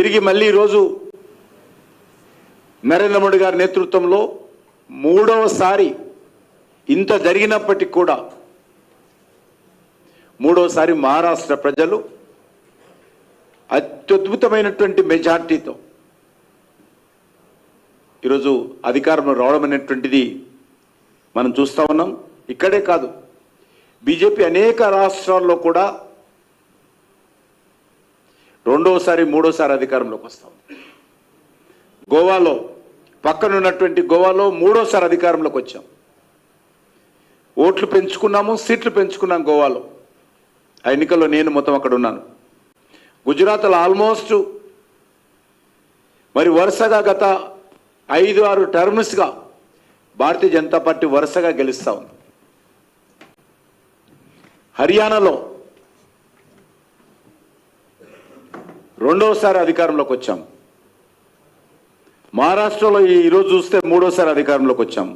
తిరిగి మళ్ళీ ఈరోజు నరేంద్ర మోడీ గారి నేతృత్వంలో మూడవసారి ఇంత జరిగినప్పటికీ కూడా మూడవసారి మహారాష్ట్ర ప్రజలు అత్యద్భుతమైనటువంటి మెజార్టీతో ఈరోజు అధికారంలో రావడం అనేటువంటిది మనం చూస్తూ ఉన్నాం. ఇక్కడే కాదు, బీజేపీ అనేక రాష్ట్రాల్లో కూడా రెండోసారి మూడోసారి అధికారంలోకి వస్తాం. గోవాలో, పక్కనున్నటువంటి గోవాలో మూడోసారి అధికారంలోకి వచ్చాం. ఓట్లు పెంచుకున్నాము, సీట్లు పెంచుకున్నాం గోవాలో. ఆ ఎన్నికల్లో నేను మొత్తం అక్కడ ఉన్నాను. గుజరాత్లో ఆల్మోస్ట్ మరి వరుసగా గత 5-6 టర్మ్స్గా భారతీయ జనతా పార్టీ వరుసగా గెలుస్తూ ఉంది. హర్యానాలో రెండోసారి అధికారంలోకి వచ్చాం. మహారాష్ట్రలో ఈరోజు చూస్తే మూడోసారి అధికారంలోకి వచ్చాం.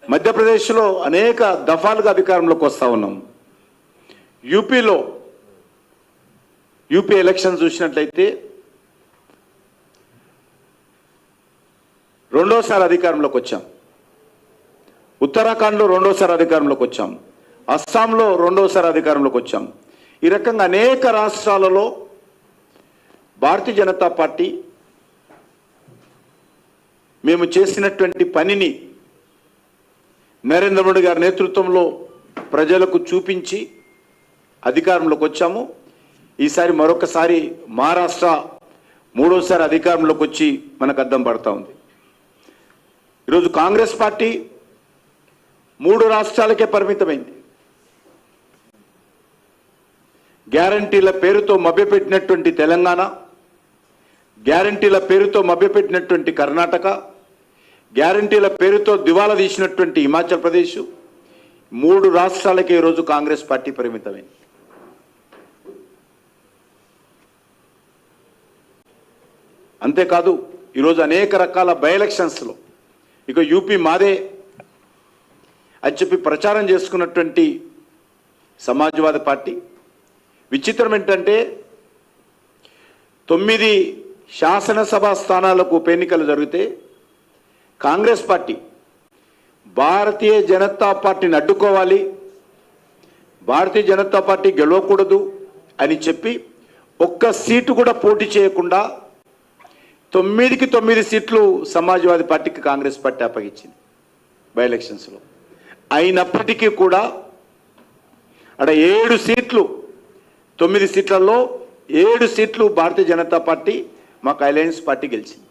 మధ్యప్రదేశ్లో అనేక దఫాలుగా అధికారంలోకి వస్తూ ఉన్నాం. యూపీ ఎలక్షన్ చూసినట్లయితే రెండోసారి అధికారంలోకి వచ్చాం. ఉత్తరాఖండ్లో రెండోసారి అధికారంలోకి వచ్చాం. అస్సాంలో రెండోసారి అధికారంలోకి వచ్చాం. ఈ రకంగా అనేక రాష్ట్రాలలో భారతీయ జనతా పార్టీ మేము చేసినటువంటి పనిని నరేంద్ర మోడీ గారి నేతృత్వంలో ప్రజలకు చూపించి అధికారంలోకి వచ్చాము. ఈసారి మరొకసారి మహారాష్ట్ర మూడోసారి అధికారంలోకి వచ్చి మనకు అద్దం పడతా ఉంది. ఈరోజు కాంగ్రెస్ పార్టీ 3 రాష్ట్రాలకే పరిమితమైంది. గ్యారంటీల పేరుతో మభ్యపెట్టినటువంటి తెలంగాణ, గ్యారంటీల పేరుతో మభ్యపెట్టినటువంటి కర్ణాటక, గ్యారంటీల పేరుతో దివాలా తీసినటువంటి హిమాచల్ ప్రదేశ్, 3 రాష్ట్రాలకే ఈరోజు కాంగ్రెస్ పార్టీ పరిమితమైంది. అంతేకాదు ఈరోజు అనేక రకాల బై ఎలక్షన్స్లో ఇక యూపీ మాదే అని చెప్పి ప్రచారం చేసుకున్నటువంటి సమాజ్వాదీ పార్టీ, విచిత్రం ఏంటంటే 9 శాసనసభ స్థానాలకు ఉప ఎన్నికలు జరిగితే కాంగ్రెస్ పార్టీ భారతీయ జనతా పార్టీని అడ్డుకోవాలి, భారతీయ జనతా పార్టీ గెలవకూడదు అని చెప్పి ఒక్క సీటు కూడా పోటీ చేయకుండా 9కి 9 సీట్లు సమాజ్వాదీ పార్టీకి కాంగ్రెస్ పార్టీ అప్పగించింది బై ఎలక్షన్స్లో. అయినప్పటికీ కూడా అక్కడ 7 సీట్లు, 9 సీట్లలో 7 సీట్లు భారతీయ జనతా పార్టీ, మాకు అలయన్స్ పార్టీ గెలిచింది.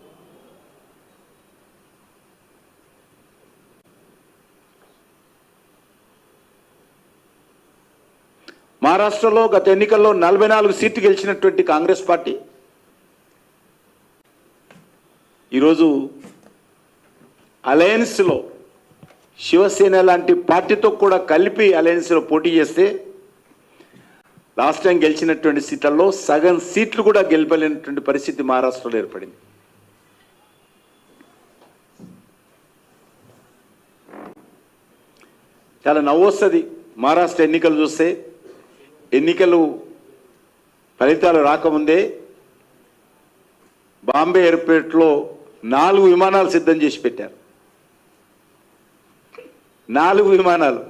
మహారాష్ట్రలో గత ఎన్నికల్లో 44 సీట్లు గెలిచినటువంటి కాంగ్రెస్ పార్టీ ఈరోజు అలయన్స్లో శివసేన లాంటి పార్టీతో కూడా కలిపి అలయన్స్లో పోటీ చేస్తే లాస్ట్ టైం గెలిచినటువంటి సీట్లలో సగం సీట్లు కూడా గెలపలేనటువంటి పరిస్థితి మహారాష్ట్రలో ఏర్పడింది. చాలా నవ్వొస్తుంది మహారాష్ట్ర ఎన్నికలు చూస్తే. ఎన్నికలు ఫలితాలు రాకముందే బాంబే ఎయిర్పోర్ట్లో 4 విమానాలు సిద్ధం చేసి పెట్టారు. 4 విమానాలు,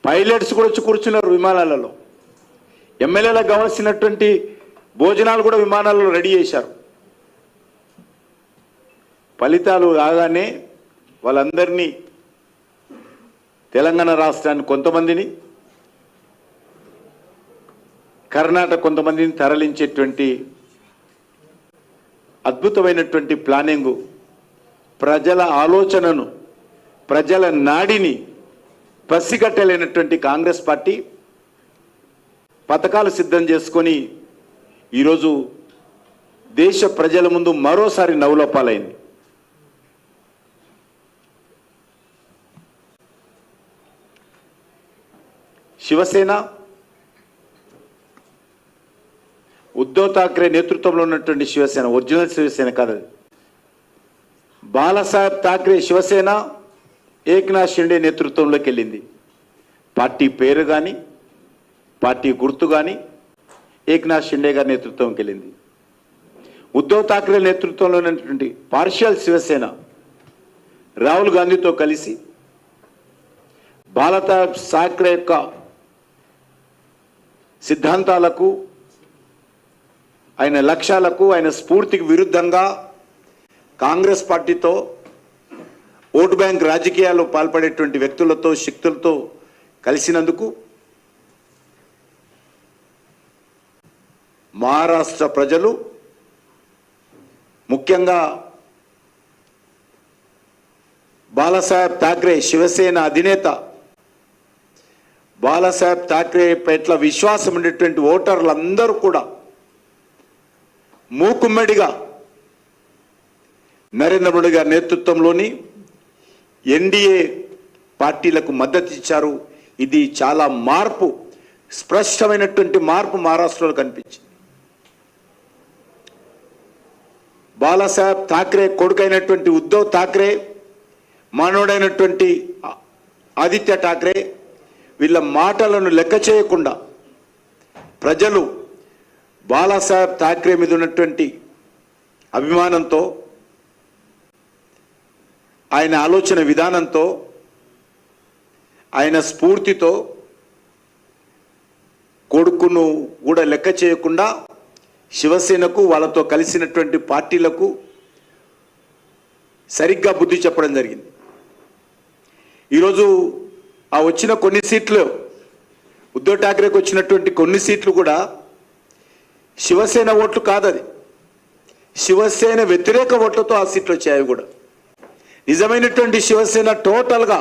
పైలట్స్ కూడా వచ్చి కూర్చున్నారు విమానాలలో. ఎమ్మెల్యేలకు కావాల్సినటువంటి భోజనాలు కూడా విమానాలలో రెడీ చేశారు. ఫలితాలు రాగానే వాళ్ళందరినీ, తెలంగాణ రాష్ట్రాన్ని కొంతమందిని, కర్ణాటక కొంతమందిని తరలించేటువంటి అద్భుతమైనటువంటి ప్లానింగు, ప్రజల ఆలోచనను, ప్రజల నాడిని పసిగట్టలేనటువంటి కాంగ్రెస్ పార్టీ పథకాలు సిద్ధం చేసుకొని ఈరోజు దేశ ప్రజల ముందు మరోసారి నవ్వులపాలైంది. శివసేన ఉద్ధవ్ ఠాక్రే నేతృత్వంలో ఉన్నటువంటి శివసేన, ఒరిజినల్ శివసేన కాదు, బాలాసాహెబ్ ఠాక్రే శివసేన ఏక్నాథ్ షిండే నేతృత్వంలోకి వెళ్ళింది. పార్టీ పేరు కానీ, పార్టీ గుర్తు కానీ ఏక్నాథ్ షిండే గారి నేతృత్వంకి వెళ్ళింది. ఉద్ధవ్ ఠాక్రే నేతృత్వంలో ఉన్నటువంటి పార్షియల్ శివసేన రాహుల్ గాంధీతో కలిసి బాలాసాహెబ్ ఠాక్రే యొక్క సిద్ధాంతాలకు, ఆయన లక్ష్యాలకు, ఆయన స్ఫూర్తికి విరుద్ధంగా కాంగ్రెస్ పార్టీతో ఓటు బ్యాంక్ రాజకీయాల్లో పాల్పడేటువంటి వ్యక్తులతో, శక్తులతో కలిసినందుకు మహారాష్ట్ర ప్రజలు, ముఖ్యంగా బాలాసాహెబ్ ఠాక్రే శివసేన అధినేత బాలాసాహెబ్ ఠాక్రే పట్ల విశ్వాసం ఉండేటువంటి ఓటర్లందరూ కూడా మూకుమ్మడిగా నరేంద్ర మోడీ గారి నేతృత్వంలోని ఎన్డీఏ పార్టీలకు మద్దతు ఇచ్చారు. ఇది చాలా మార్పు, స్పష్టమైనటువంటి మార్పు మహారాష్ట్రలో కనిపించింది. బాలాసాహెబ్ ఠాక్రే కొడుకైనటువంటి ఉద్ధవ్ ఠాక్రే, మనోడైనటువంటి ఆదిత్య ఠాక్రే, వీళ్ళ మాటలను లెక్క చేయకుండా ప్రజలు బాలాసాహెబ్ ఠాక్రే మీద ఉన్నటువంటి అభిమానంతో, ఆయన ఆలోచన విధానంతో, ఆయన స్ఫూర్తితో కొడుకును కూడా లెక్క చేయకుండా శివసేనకు, వాళ్ళతో కలిసినటువంటి పార్టీలకు సరిగ్గా బుద్ధి చెప్పడం జరిగింది. ఈరోజు ఆ వచ్చిన కొన్ని సీట్లు, ఉద్ధవ్ ఠాక్రేకి వచ్చినటువంటి కొన్ని సీట్లు కూడా శివసేన ఓట్లు కాదది, శివసేన వ్యతిరేక ఓట్లతో ఆ సీట్లు వచ్చాయి. కూడా నిజమైనటువంటి శివసేన టోటల్గా